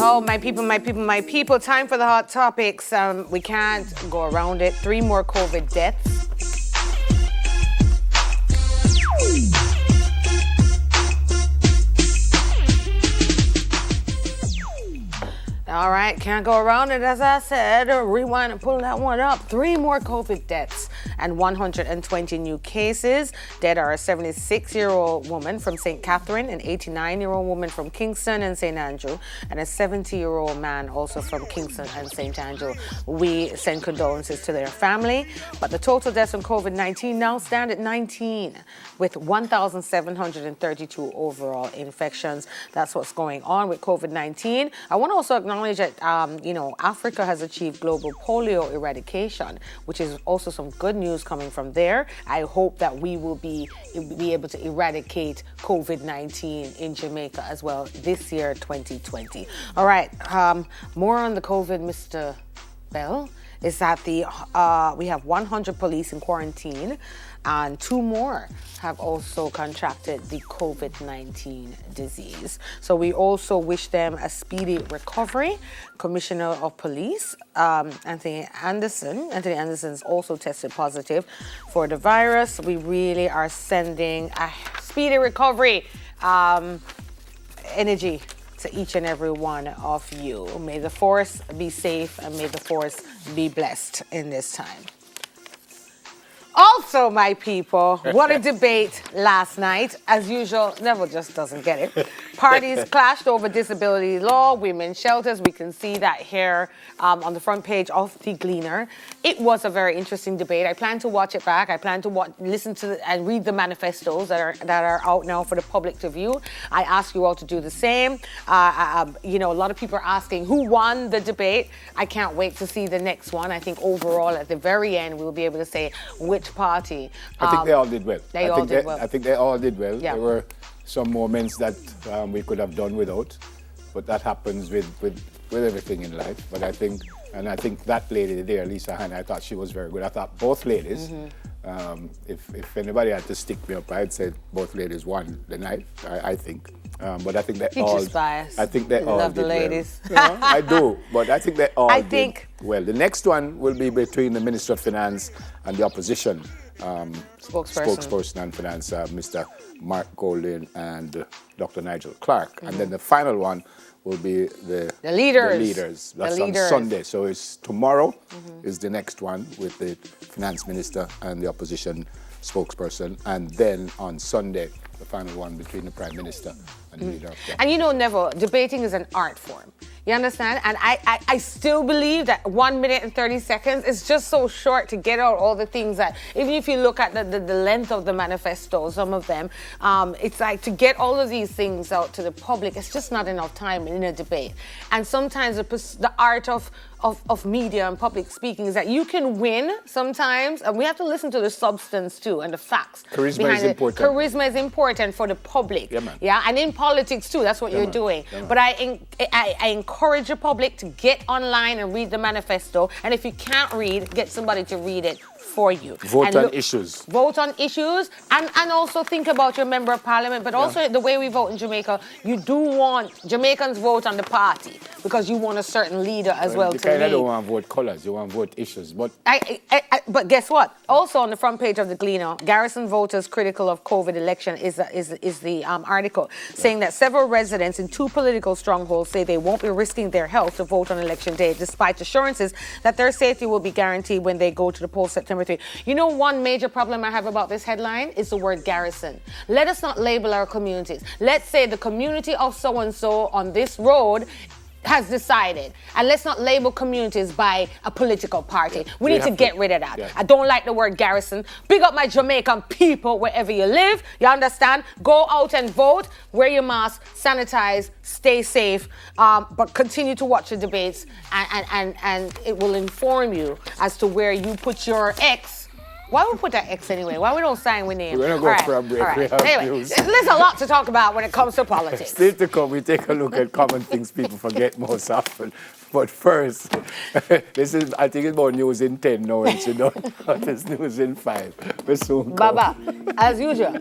Oh, my people, my people, my people. Time for the hot topics. We can't go around it. 3 more COVID deaths. All right, can't go around it, as I said. Rewind and pull that one up. 3 more COVID deaths and 120 new cases. Dead are a 76-year-old woman from St. Catherine, an 89-year-old woman from Kingston and St. Andrew, and a 70-year-old man also from Kingston and St. Andrew. We send condolences to their family. But the total deaths from COVID-19 now stand at 19, with 1,732 overall infections. That's what's going on with COVID-19. I want to also acknowledge that, Africa has achieved global polio eradication, which is also some good news coming from there. I hope that we will be able to eradicate COVID-19 in Jamaica as well this year, 2020. All right, more on the COVID, Mr. Bell, is that we have 100 police in quarantine, and 2 more have also contracted the COVID-19 disease. So we also wish them a speedy recovery. Commissioner of Police, Anthony Anderson's also tested positive for the virus. We really are sending a speedy recovery energy to each and every one of you. May the force be safe and may the force be blessed in this time. Also, my people, what a debate last night. As usual, Neville just doesn't get it. Parties clashed over disability law, women's shelters. We can see that here on the front page of The Gleaner. It was a very interesting debate. I plan to watch it back. I plan to listen to and read the manifestos that are out now for the public to view. I ask you all to do the same. A lot of people are asking who won the debate. I can't wait to see the next one. I think overall, at the very end, we'll be able to say which party. I think they all did well. I think they all did well. Yeah. There were some moments that we could have done without, but that happens with everything in life. But I think that lady there, Lisa Hanna, I thought she was very good. I thought both ladies, if anybody had to stick me up, I'd say both ladies won the night, I think. But I think they all. Just biased. I think they all love did the ladies. Well. I do, but I think they all did well. The next one will be between the Minister of Finance and the opposition spokesperson on finance, Mr. Mark Golding and Dr. Nigel Clark. And then the final one will be the leaders. That's on Sunday. So it's tomorrow is the next one with the finance minister and the opposition spokesperson. And then on Sunday, the final one between the Prime Minister and the leader of the And Neville, debating is an art form. You understand? And I still believe that 1 minute and 30 seconds is just so short to get out all the things that, even if you look at the length of the manifesto, some of them, it's like to get all of these things out to the public, it's just not enough time in a debate. And sometimes the art of media and public speaking is that you can win sometimes, and we have to listen to the substance too and the facts. Charisma is important. Charisma is important for the public. Yeah, man. Yeah, and in politics too, that's what you're doing. Yeah, but I encourage the public to get online and read the manifesto, and if you can't read, get somebody to read it for you. Vote on issues. Vote on issues, and also think about your member of parliament, but also the way we vote in Jamaica, you do want Jamaicans vote on the party because you want a certain leader as well to lead. You don't want to vote colours, you want to vote issues. But but guess what? Also on the front page of the Gleaner, Garrison voters critical of COVID election is the article saying that several residents in 2 political strongholds say they won't be risking their health to vote on election day, despite assurances that their safety will be guaranteed when they go to the polls September 3. One major problem I have about this headline is the word garrison. Let us not label our communities. Let's say the community of so-and-so on this road has decided, and let's not label communities by a political party. We need to get rid of that. Yeah. I don't like the word garrison. Big up my Jamaican people wherever you live. You understand? Go out and vote. Wear your mask. Sanitize. Stay safe. But continue to watch the debates, and it will inform you as to where you put your X. Why we put that X anyway? Why we don't sign with name? We're going to go for a break. Right. Anyway, there's a lot to talk about when it comes to politics. Still to come, we take a look at common things people forget most often. But first, I think it's more news in 10 now, but it's news in 5. We're soon Baba, as usual.